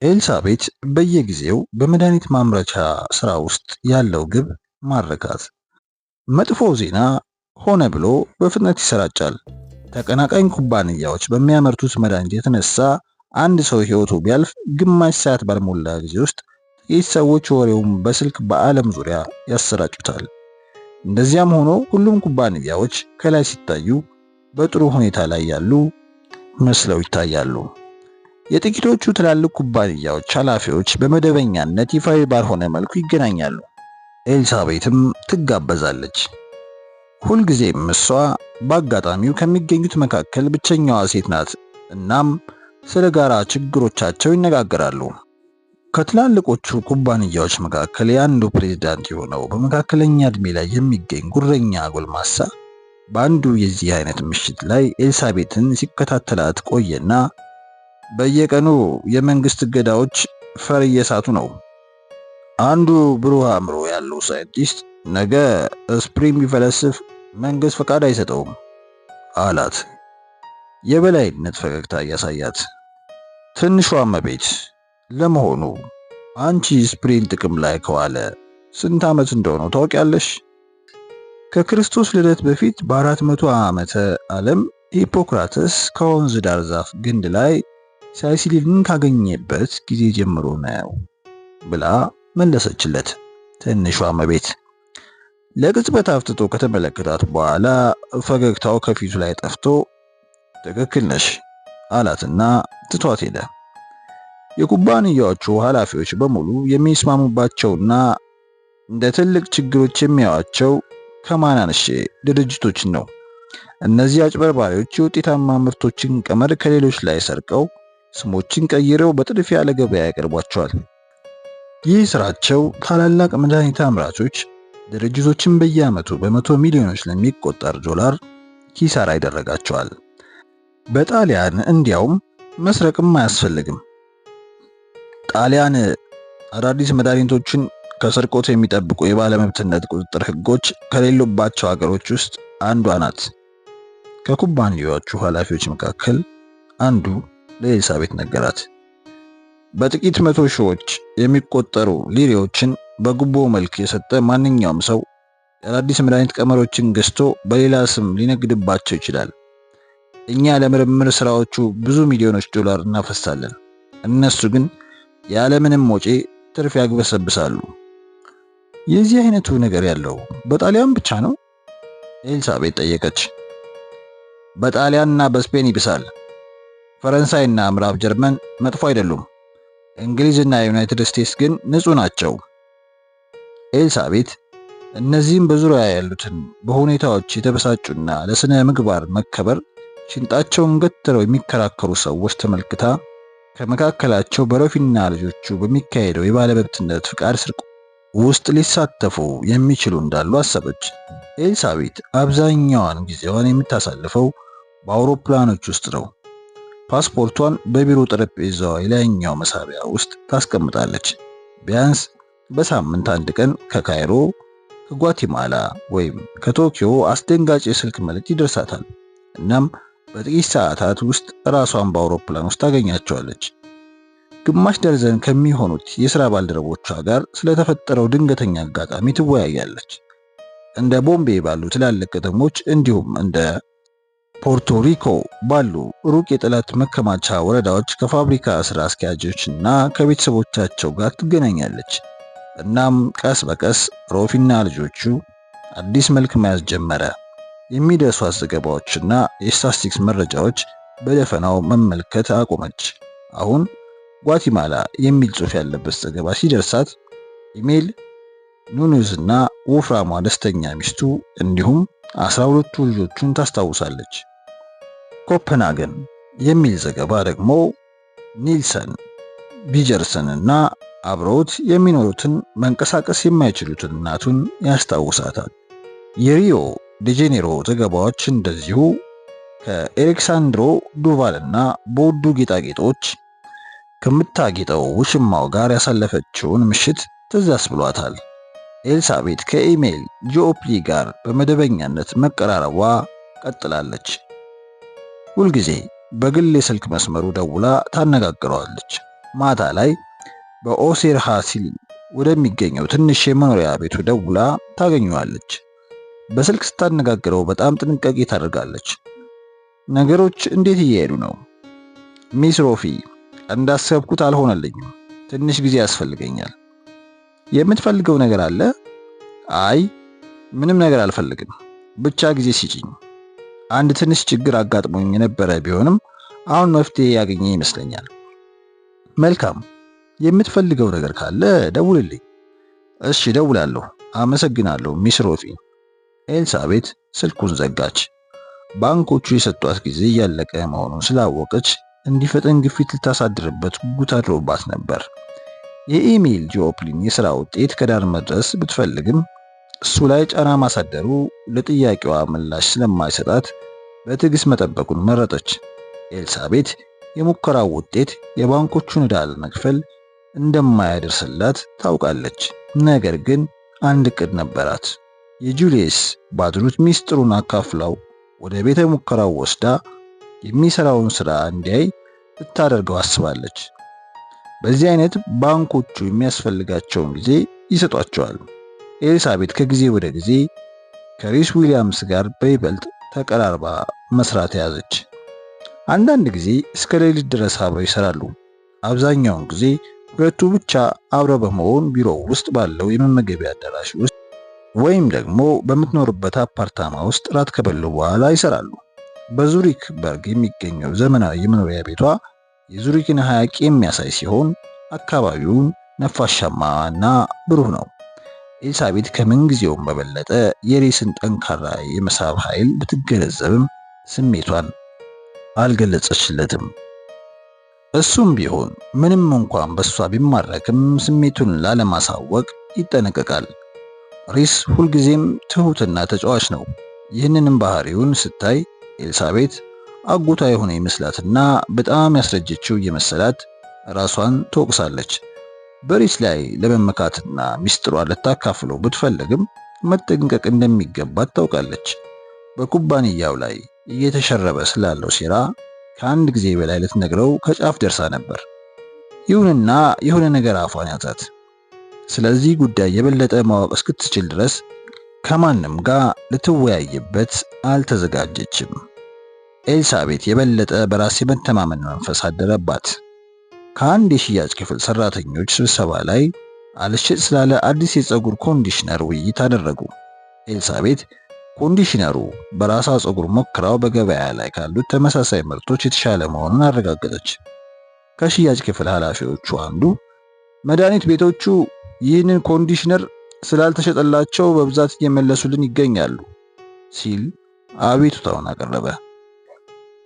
ኤልሳቤት በየጊዜው በመድኃኒት ማምረቻ ስራ ውስጥ ያለው ግብ ማረካት። መጥፎ ዜና ሆነ ብሎ በፍጥነት ይሰራጫል። ተቀናቃኝ ኩባንያዎች በሚያመርቱት መድኃኒት የተነሳ አንድ ሰው ህይወቱ ቢያልፍ ግማሽ ሰዓት ባልሞላ ጊዜ ውስጥ ጥቂት ሰዎች ወሬውን በስልክ በዓለም ዙሪያ ያሰራጩታል። እንደዚያም ሆኖ ሁሉም ኩባንያዎች ከላይ ሲታዩ በጥሩ ሁኔታ ላይ ያሉ መስለው ይታያሉ። የጥቂቶቹ ትላልቅ ኩባንያዎች ኃላፊዎች በመደበኛነት ይፋዊ ባልሆነ መልኩ ይገናኛሉ። ኤልሳቤትም ትጋበዛለች። ሁልጊዜም እሷ በአጋጣሚው ከሚገኙት መካከል ብቸኛዋ ሴት ናት። እናም ስለ ጋራ ችግሮቻቸው ይነጋገራሉ። ከትላልቆቹ ኩባንያዎች መካከል የአንዱ ፕሬዝዳንት የሆነው በመካከለኛ እድሜ ላይ የሚገኝ ጉረኛ ጎልማሳ በአንዱ የዚህ አይነት ምሽት ላይ ኤልሳቤትን ሲከታተላት ቆየና በየቀኑ የመንግስት እገዳዎች ፈር እየሳቱ ነው። አንዱ ብሩህ አእምሮ ያለው ሳይንቲስት ነገ ስፕሪን ቢፈለስፍ መንግስት ፈቃድ አይሰጠውም አላት፣ የበላይነት ፈገግታ እያሳያት። ትንሿ እመቤት፣ ለመሆኑ አንቺ ስፕሪን ጥቅም ላይ ከዋለ ስንት ዓመት እንደሆነው ታውቂያለሽ? ከክርስቶስ ልደት በፊት በ400 ዓመተ ዓለም ሂፖክራተስ ከወንዝ ዳር ዛፍ ግንድ ላይ ሳይሲሊንን ካገኘበት ጊዜ ጀምሮ ነው ብላ መለሰችለት። ትንሿ እመቤት ለቅጽበት አፍጥጦ ከተመለከታት በኋላ ፈገግታው ከፊቱ ላይ ጠፍቶ ትክክል ነሽ አላትና ትቷት ሄደ። የኩባንያዎቹ ኃላፊዎች በሙሉ የሚስማሙባቸውና እንደ ትልቅ ችግሮች የሚያዩዋቸው ከማናንሼ ድርጅቶችን ነው። እነዚህ አጭበርባሪዎች የውጤታማ ምርቶችን ቀመር ከሌሎች ላይ ሰርቀው ስሞችን ቀይረው በጥድፊያ ለገበያ ያቀርቧቸዋል። ይህ ስራቸው ታላላቅ መድኃኒት አምራቾች ድርጅቶችን በየዓመቱ በመቶ ሚሊዮኖች ለሚቆጠር ዶላር ኪሳራ ይደረጋቸዋል። በጣሊያን እንዲያውም መስረቅም አያስፈልግም። ጣሊያን አዳዲስ መድኃኒቶችን ከስርቆት የሚጠብቁ የባለመብትነት ቁጥጥር ህጎች ከሌሉባቸው ሀገሮች ውስጥ አንዷ ናት። ከኩባንያዎቹ ኃላፊዎች መካከል አንዱ ለኤልሳቤት ነገራት። በጥቂት መቶ ሺዎች የሚቆጠሩ ሊሬዎችን በጉቦ መልክ የሰጠ ማንኛውም ሰው የአዳዲስ መድኃኒት ቀመሮችን ገዝቶ በሌላ ስም ሊነግድባቸው ይችላል። እኛ ለምርምር ስራዎቹ ብዙ ሚሊዮኖች ዶላር እናፈሳለን። እነሱ ግን ያለምንም ወጪ ትርፍ ያግበሰብሳሉ። የዚህ አይነቱ ነገር ያለው በጣሊያን ብቻ ነው? ኤልሳቤት ጠየቀች። በጣሊያንና በስፔን ይብሳል። ፈረንሳይና ምዕራብ ጀርመን መጥፎ አይደሉም። እንግሊዝና ዩናይትድ ስቴትስ ግን ንጹህ ናቸው። ኤልሳቤት እነዚህም በዙሪያ ያሉትን በሁኔታዎች የተበሳጩና ለስነ ምግባር መከበር ሽንጣቸውን ገትረው የሚከራከሩ ሰዎች ተመልክታ ከመካከላቸው በሮፊና ልጆቹ በሚካሄደው የባለመብትነት ፍቃድ ስርቆት ውስጥ ሊሳተፉ የሚችሉ እንዳሉ አሰበች። ኤልሳቤት አብዛኛዋን ጊዜዋን የምታሳልፈው በአውሮፕላኖች ውስጥ ነው። ፓስፖርቷን በቢሮ ጠረጴዛዋ የላይኛው መሳቢያ ውስጥ ታስቀምጣለች። ቢያንስ በሳምንት አንድ ቀን ከካይሮ፣ ከጓቲማላ ወይም ከቶኪዮ አስደንጋጭ የስልክ መልእክት ይደርሳታል። እናም በጥቂት ሰዓታት ውስጥ ራሷን በአውሮፕላን ውስጥ ታገኛቸዋለች። ግማሽ ደርዘን ከሚሆኑት የሥራ ባልደረቦቿ ጋር ስለተፈጠረው ድንገተኛ አጋጣሚ ትወያያለች። እንደ ቦምቤ ባሉ ትላልቅ ከተሞች እንዲሁም እንደ ፖርቶሪኮ ባሉ ሩቅ የጠላት መከማቻ ወረዳዎች ከፋብሪካ ስራ አስኪያጆችና ከቤተሰቦቻቸው ጋር ትገናኛለች። እናም ቀስ በቀስ ሮፊና ልጆቹ አዲስ መልክ መያዝ ጀመረ። የሚደርሷት ዘገባዎችና የስታቲስቲክስ መረጃዎች በደፈናው መመልከት አቆመች። አሁን ጓቲማላ የሚል ጽሑፍ ያለበት ዘገባ ሲደርሳት ኢሜል ኑኑዝና ወፍራሟ ደስተኛ ሚስቱ እንዲሁም 12ቱ ልጆቹን ታስታውሳለች። ኮፐንሃገን የሚል ዘገባ ደግሞ ኒልሰን ቢጀርሰን እና አብረውት የሚኖሩትን መንቀሳቀስ የማይችሉትን እናቱን ያስታውሳታል። የሪዮ ዴጄኔሮ ዘገባዎች እንደዚሁ ከአሌክሳንድሮ ዱቫልና በውዱ ጌጣጌጦች ከምታጌጠው ውሽማው ጋር ያሳለፈችውን ምሽት ትዝ ብሏታል። ኤልሳቤት ከኢሜል ጂኦፕሊ ጋር በመደበኛነት መቀራረቧ ቀጥላለች። ሁልጊዜ በግል የስልክ መስመሩ ደውላ ታነጋግረዋለች። ማታ ላይ በኦሴር ሃሲል ወደሚገኘው ትንሽ የመኖሪያ ቤቱ ደውላ ታገኘዋለች። በስልክ ስታነጋግረው በጣም ጥንቃቄ ታደርጋለች። ነገሮች እንዴት እየሄዱ ነው? ሚስ ሮፊ፣ እንዳሰብኩት አልሆነልኝም። ትንሽ ጊዜ ያስፈልገኛል። የምትፈልገው ነገር አለ? አይ ምንም ነገር አልፈልግም፣ ብቻ ጊዜ ሲጭኝ። አንድ ትንሽ ችግር አጋጥሞኝ የነበረ ቢሆንም አሁን መፍትሄ ያገኘ ይመስለኛል። መልካም፣ የምትፈልገው ነገር ካለ ደውልልኝ። እሺ ደውላለሁ። አመሰግናለሁ ሚስ ሮፊ። ኤልሳቤት ስልኩን ዘጋች። ባንኮቹ የሰጧት ጊዜ እያለቀ መሆኑን ስላወቀች እንዲፈጠን ግፊት ልታሳድርበት ጉጉት አድሮባት ነበር። የኢሜል ጂኦፕሊን የሥራ ውጤት ከዳር መድረስ ብትፈልግም እሱ ላይ ጫና ማሳደሩ ለጥያቄዋ ምላሽ ስለማይሰጣት በትዕግስት መጠበቁን መረጠች። ኤልሳቤት የሙከራው ውጤት የባንኮቹን ዕዳ ለመክፈል እንደማያደርስላት ታውቃለች። ነገር ግን አንድ ዕቅድ ነበራት። የጁሊየስ ባድሩት ሚስጥሩን አካፍላው ወደ ቤተ ሙከራው ወስዳ የሚሰራውን ሥራ እንዲያይ ልታደርገው አስባለች። በዚህ አይነት ባንኮቹ የሚያስፈልጋቸውን ጊዜ ይሰጧቸዋል። ኤልሳቤት ከጊዜ ወደ ጊዜ ከሪስ ዊሊያምስ ጋር በይበልጥ ተቀራርባ መስራት ያዘች። አንዳንድ ጊዜ እስከ ሌሊት ድረስ አብረው ይሰራሉ። አብዛኛውን ጊዜ ሁለቱ ብቻ አብረው በመሆን ቢሮው ውስጥ ባለው የመመገቢያ አዳራሽ ውስጥ ወይም ደግሞ በምትኖርበት አፓርታማ ውስጥ ራት ከበሉ በኋላ ይሰራሉ። በዙሪክ በርግ የሚገኘው ዘመናዊ የመኖሪያ ቤቷ የዙሪክን ሐይቅ የሚያሳይ ሲሆን አካባቢውን ነፋሻማና ብሩህ ነው። ኤልሳቤት ከምን ጊዜውም በበለጠ የሪስን ጠንካራ የመሳብ ኃይል ብትገነዘብም ስሜቷን አልገለጸችለትም። እሱም ቢሆን ምንም እንኳን በሷ ቢማረክም ስሜቱን ላለማሳወቅ ይጠነቀቃል። ሪስ ሁልጊዜም ትሁትና ተጫዋች ነው። ይህንንም ባህሪውን ስታይ ኤልሳቤት አጎቷ የሆነ ይመስላትና በጣም ያስረጀችው የመሰላት ራሷን ትወቅሳለች። በሪስ ላይ ለመመካትና ሚስጥሯን ልታካፍለው ብትፈልግም መጠንቀቅ እንደሚገባት ታውቃለች። በኩባንያው ላይ እየተሸረበ ስላለው ሴራ ከአንድ ጊዜ በላይ ልትነግረው ከጫፍ ደርሳ ነበር። ይሁንና የሆነ ነገር አፏን ያዛት። ስለዚህ ጉዳይ የበለጠ ማወቅ እስክትችል ድረስ ከማንም ጋር ልትወያይበት አልተዘጋጀችም። ኤልሳቤት የበለጠ በራስ የመተማመን መንፈስ አደረባት። ከአንድ የሽያጭ ክፍል ሰራተኞች ስብሰባ ላይ አልሽጥ ስላለ አዲስ የፀጉር ኮንዲሽነር ውይይት አደረጉ። ኤልሳቤት ኮንዲሽነሩ በራሷ ፀጉር ሞክራው በገበያ ላይ ካሉት ተመሳሳይ ምርቶች የተሻለ መሆኑን አረጋገጠች። ከሽያጭ ክፍል ኃላፊዎቹ አንዱ መድኃኒት ቤቶቹ ይህንን ኮንዲሽነር ስላልተሸጠላቸው በብዛት እየመለሱልን ይገኛሉ ሲል አቤቱታውን አቀረበ።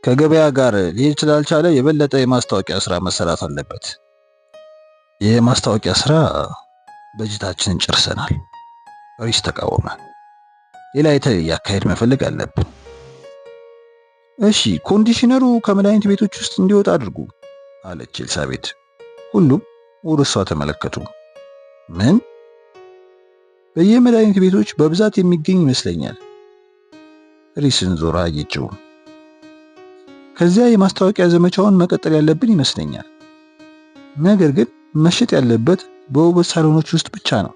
ከገበያ ጋር ሊሄድ ስላልቻለ የበለጠ የማስታወቂያ ስራ መሰራት አለበት። የማስታወቂያ ስራ በጀታችንን ጨርሰናል፣ ሪስ ተቃወመ። ሌላ የተለየ አካሄድ መፈለግ አለብን። እሺ ኮንዲሽነሩ ከመድኃኒት ቤቶች ውስጥ እንዲወጣ አድርጉ አለች ኤልሳቤት። ሁሉም ወደ እሷ ተመለከቱ። ምን? በየመድኃኒት ቤቶች በብዛት የሚገኝ ይመስለኛል። ሪስን ዞራ አየችው። ከዚያ የማስታወቂያ ዘመቻውን መቀጠል ያለብን ይመስለኛል። ነገር ግን መሸጥ ያለበት በውበት ሳሎኖች ውስጥ ብቻ ነው።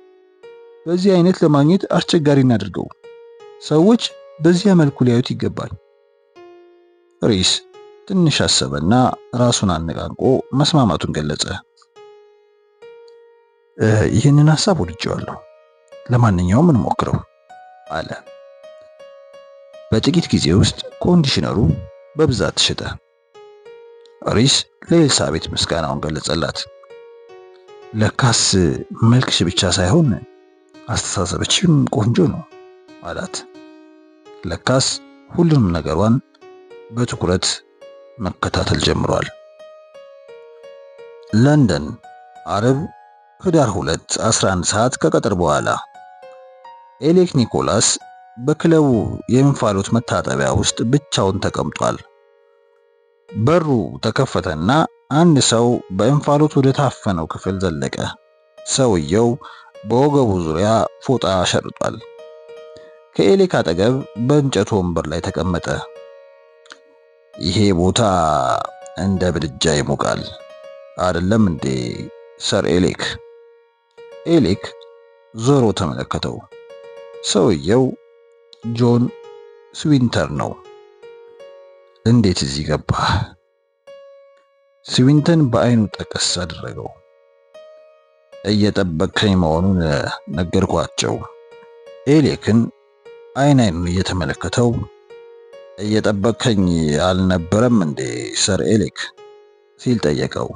በዚህ አይነት ለማግኘት አስቸጋሪ እናድርገው። ሰዎች በዚያ መልኩ ሊያዩት ይገባል። ሪስ ትንሽ አሰበና ራሱን አነቃንቆ መስማማቱን ገለጸ። ይህንን ሐሳብ ወድጄዋለሁ፣ ለማንኛውም እንሞክረው አለ። በጥቂት ጊዜ ውስጥ ኮንዲሽነሩ በብዛት ተሸጠ። ሪስ ለኤልሳቤት ምስጋናውን ገለጸላት። ለካስ መልክሽ ብቻ ሳይሆን አስተሳሰብችም ቆንጆ ነው አላት። ለካስ ሁሉንም ነገሯን በትኩረት መከታተል ጀምሯል። ለንደን አርብ ህዳር 2 11 ሰዓት ከቀጥር በኋላ ኤሌክ ኒኮላስ በክለቡ የእንፋሎት መታጠቢያ ውስጥ ብቻውን ተቀምጧል። በሩ ተከፈተና አንድ ሰው በእንፋሎት ወደ ታፈነው ክፍል ዘለቀ። ሰውየው በወገቡ ዙሪያ ፎጣ ሸርጧል። ከኤሌክ አጠገብ በእንጨት ወንበር ላይ ተቀመጠ። ይሄ ቦታ እንደ ብድጃ ይሞቃል አይደለም እንዴ ሰር ኤሌክ? ኤሌክ ዞሮ ተመለከተው። ሰውየው ጆን ስዊንተር ነው። እንዴት እዚህ ገባህ? ስዊንተን በአይኑ ጠቀስ አደረገው። እየጠበቅከኝ መሆኑን ነገርኳቸው። ኤሌክን አይኑን እየተመለከተው እየጠበቅከኝ አልነበረም እንዴ ሰር ኤሌክ ሲል ጠየቀው።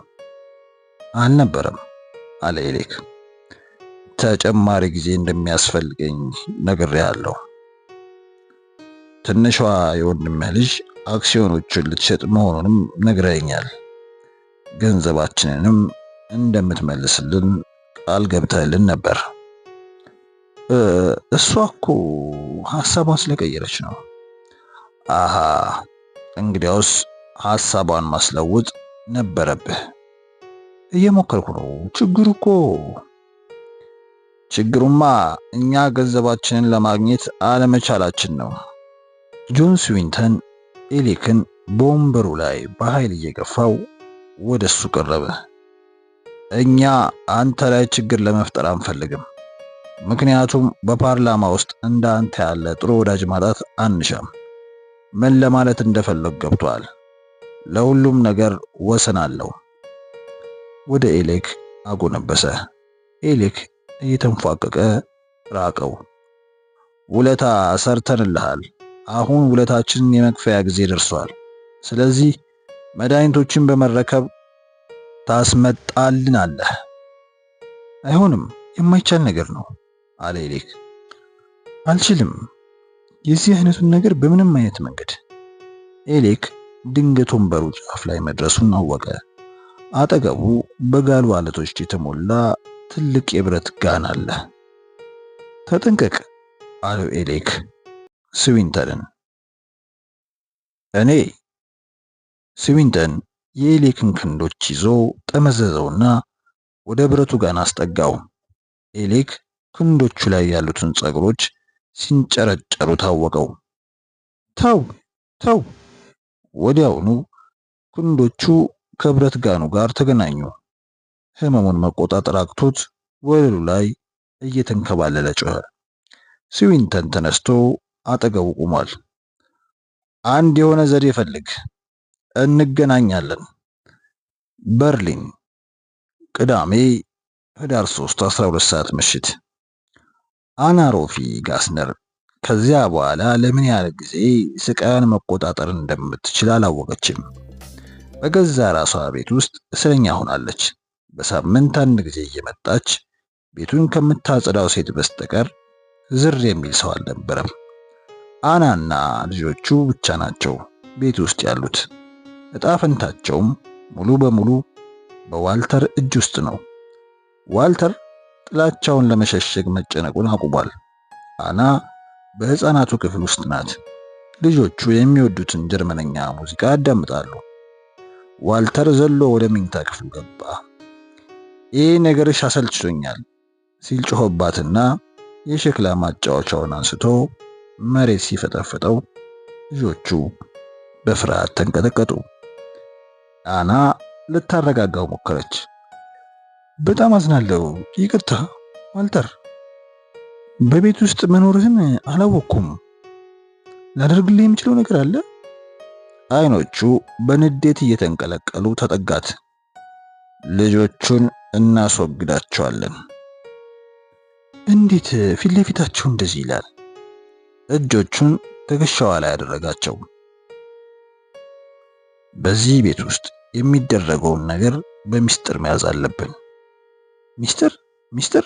አልነበረም አለ ኤሌክ። ተጨማሪ ጊዜ እንደሚያስፈልገኝ ነግሬሃለሁ። ትንሿ የወንድምህ ልጅ አክሲዮኖቹን ልትሸጥ መሆኑንም ነግረኸኛል። ገንዘባችንንም እንደምትመልስልን ቃል ገብተህልን ነበር። እሷ እኮ ሐሳቧን ስለቀየረች ነው። አሃ፣ እንግዲያውስ ሐሳቧን ማስለወጥ ነበረብህ። እየሞከርኩ ነው። ችግሩማ እኛ ገንዘባችንን ለማግኘት አለመቻላችን ነው። ጆን ስዊንተን ኤሌክን በወንበሩ ላይ በኃይል እየገፋው ወደሱ ቀረበ። እኛ አንተ ላይ ችግር ለመፍጠር አንፈልግም። ምክንያቱም በፓርላማ ውስጥ እንደ አንተ ያለ ጥሩ ወዳጅ ማጣት አንሻም። ምን ለማለት እንደፈለግ ገብቷል። ለሁሉም ነገር ወሰን አለው። ወደ ኤሌክ አጎነበሰ። ኤሌክ እየተንፏቀቀ ራቀው። ውለታ ሰርተንልሃል። አሁን ውለታችንን የመክፈያ ጊዜ ደርሷል። ስለዚህ መድኃኒቶችን በመረከብ ታስመጣልናለህ። አይሆንም፣ የማይቻል ነገር ነው አለ ኤሌክ። አልችልም፣ የዚህ አይነቱን ነገር በምንም አይነት መንገድ። ኤሌክ ድንገት ወንበሩ ጫፍ ላይ መድረሱን አወቀ። አጠገቡ በጋሉ አለቶች የተሞላ ትልቅ የብረት ጋን አለ። ተጠንቀቅ አለው ኤሌክ ስዊንተንን። እኔ ስዊንተን የኤሌክን ክንዶች ይዞ ጠመዘዘውና ወደ ብረቱ ጋን አስጠጋው። ኤሌክ ክንዶቹ ላይ ያሉትን ፀጉሮች ሲንጨረጨሩ ታወቀው። ተው! ወዲያውኑ ክንዶቹ ከብረት ጋኑ ጋር ተገናኙ። ህመሙን መቆጣጠር አቅቶት ወለሉ ላይ እየተንከባለለ ጮኸ። ስዊንተን ተነስቶ አጠገቡ ቆሟል። አንድ የሆነ ዘዴ ፈልግ፣ እንገናኛለን። በርሊን፣ ቅዳሜ ህዳር 3 12 ሰዓት ምሽት። አና ሮፊ ጋስነር ከዚያ በኋላ ለምን ያህል ጊዜ ስቃያን መቆጣጠር እንደምትችል አላወቀችም። በገዛ ራሷ ቤት ውስጥ እስረኛ ሆናለች። በሳምንት አንድ ጊዜ እየመጣች ቤቱን ከምታጸዳው ሴት በስተቀር ዝር የሚል ሰው አልነበረም። አናና ልጆቹ ብቻ ናቸው ቤት ውስጥ ያሉት። እጣ ፈንታቸውም ሙሉ በሙሉ በዋልተር እጅ ውስጥ ነው። ዋልተር ጥላቻውን ለመሸሸግ መጨነቁን አቁሟል። አና በህፃናቱ ክፍል ውስጥ ናት። ልጆቹ የሚወዱትን ጀርመንኛ ሙዚቃ ያዳምጣሉ። ዋልተር ዘሎ ወደ መኝታ ክፍሉ ገባ። ይህ ነገርሽ አሰልችቶኛል ሲል ጮኸባትና የሸክላ ማጫወቻውን አንስቶ መሬት ሲፈጠፍጠው ልጆቹ በፍርሃት ተንቀጠቀጡ። አና ልታረጋጋው ሞከረች። በጣም አዝናለሁ፣ ይቅርታ ዋልተር፣ በቤት ውስጥ መኖርህን አላወቅኩም። ላደርግልህ የምችለው ነገር አለ? አይኖቹ በንዴት እየተንቀለቀሉ ተጠጋት። ልጆቹን እናስወግዳቸዋለን። እንዴት ፊት ለፊታቸው እንደዚህ ይላል? እጆቹን ትከሻዋ ላይ ያደረጋቸው። በዚህ ቤት ውስጥ የሚደረገውን ነገር በሚስጥር መያዝ አለብን። ሚስጥር?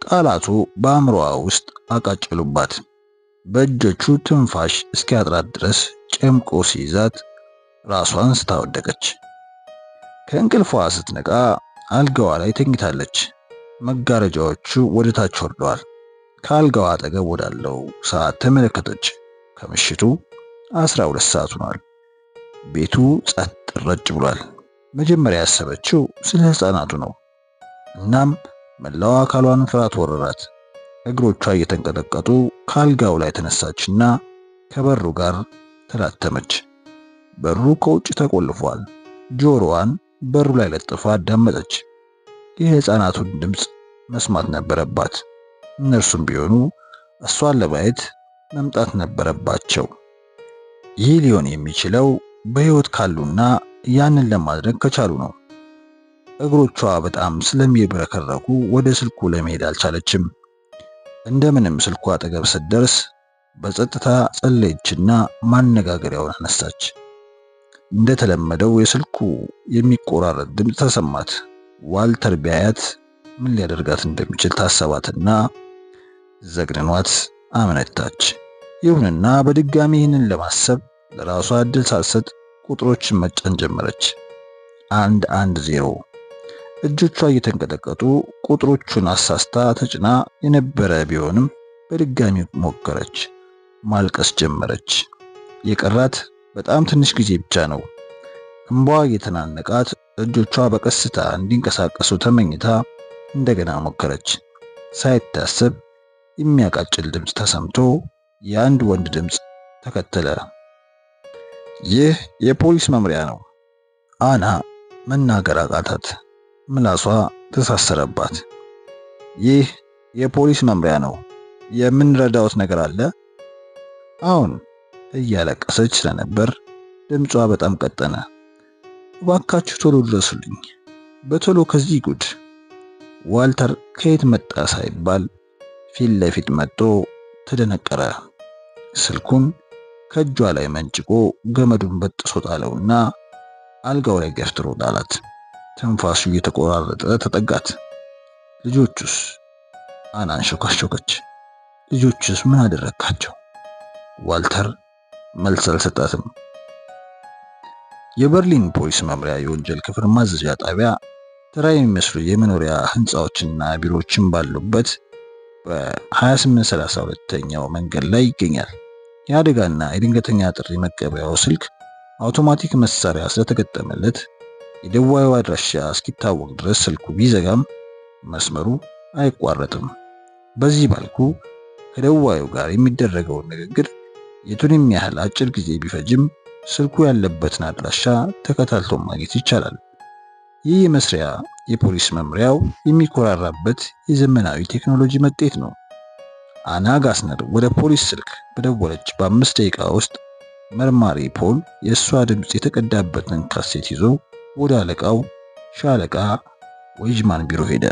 ቃላቱ በአእምሮዋ ውስጥ አቃጨሉባት። በእጆቹ ትንፋሽ እስኪያጥራት ድረስ ጨምቆ ሲይዛት ራሷን ስታወደቀች። ከእንቅልፏ ስትነቃ አልጋዋ ላይ ተኝታለች። መጋረጃዎቹ ወደ ታች ወርደዋል። ከአልጋዋ አጠገብ ወዳለው ሰዓት ተመለከተች። ከምሽቱ 12 ሰዓት ሆኗል። ቤቱ ጸጥ ረጭ ብሏል። መጀመሪያ ያሰበችው ስለ ሕፃናቱ ነው። እናም መላው አካሏን ፍርሃት ወረራት። እግሮቿ እየተንቀጠቀጡ ካልጋው ላይ ተነሳችና ከበሩ ጋር ተላተመች። በሩ ከውጭ ተቆልፏል። ጆሮዋን በሩ ላይ ለጥፋ አዳመጠች። የሕፃናቱን ድምፅ መስማት ነበረባት። እነርሱም ቢሆኑ እሷን ለማየት መምጣት ነበረባቸው። ይህ ሊሆን የሚችለው በሕይወት ካሉና ያንን ለማድረግ ከቻሉ ነው። እግሮቿ በጣም ስለሚብረከረኩ ወደ ስልኩ ለመሄድ አልቻለችም። እንደምንም ስልኩ አጠገብ ስትደርስ በጸጥታ ጸለየችና ማነጋገሪያውን አነሳች። እንደተለመደው የስልኩ የሚቆራረጥ ድምፅ ተሰማት። ዋልተር ቢያያት ምን ሊያደርጋት እንደሚችል ታሰባትና ዘግንኗት አመነታች። ይሁንና በድጋሚ ይህንን ለማሰብ ለራሷ እድል ሳትሰጥ ቁጥሮችን መጫን ጀመረች። 110 እጆቿ እየተንቀጠቀጡ ቁጥሮቹን አሳስታ ተጭና የነበረ ቢሆንም በድጋሚ ሞከረች። ማልቀስ ጀመረች። የቀራት በጣም ትንሽ ጊዜ ብቻ ነው። እንባዋ እየተናነቃት እጆቿ በቀስታ እንዲንቀሳቀሱ ተመኝታ እንደገና ሞከረች። ሳይታሰብ የሚያቃጭል ድምፅ ተሰምቶ የአንድ ወንድ ድምፅ ተከተለ። ይህ የፖሊስ መምሪያ ነው። አና መናገር አቃታት። ምላሷ ተሳሰረባት። ይህ የፖሊስ መምሪያ ነው። የምንረዳውት ነገር አለ? አሁን እያለቀሰች ስለነበር ድምጿ በጣም ቀጠነ። እባካችሁ ቶሎ ድረሱልኝ፣ በቶሎ ከዚህ ጉድ። ዋልተር ከየት መጣ ሳይባል ፊት ለፊት መጥቶ ተደነቀረ። ስልኩን ከእጇ ላይ መንጭቆ ገመዱን በጥሶ ጣለውና አልጋው ላይ ገፍትሮ ጣላት። ትንፋሹ እየተቆራረጠ ተጠጋት። ልጆቹስ? አና አንሾካሾከች። ልጆቹስ ምን አደረካቸው? ዋልተር መልስ አልሰጣትም። የበርሊን ፖሊስ መምሪያ የወንጀል ክፍል ማዘዣ ጣቢያ ተራ የሚመስሉ የመኖሪያ ህንጻዎችና ቢሮዎችን ባሉበት በ2832ኛው መንገድ ላይ ይገኛል። የአደጋና የድንገተኛ ጥሪ መቀበያው ስልክ አውቶማቲክ መሳሪያ ስለተገጠመለት የደዋዩ አድራሻ እስኪታወቅ ድረስ ስልኩ ቢዘጋም መስመሩ አይቋረጥም። በዚህ መልኩ ከደዋዩ ጋር የሚደረገው ንግግር የቱንም ያህል አጭር ጊዜ ቢፈጅም ስልኩ ያለበትን አድራሻ ተከታትሎ ማግኘት ይቻላል። ይህ የመስሪያ የፖሊስ መምሪያው የሚኮራራበት የዘመናዊ ቴክኖሎጂ ውጤት ነው። አና ጋስነር ወደ ፖሊስ ስልክ በደወለች በ5 ደቂቃ ውስጥ መርማሪ ፖል የእሷ ድምፅ የተቀዳበትን ካሴት ይዞ ወደ አለቃው ሻለቃ ዌይጅማን ቢሮ ሄደ።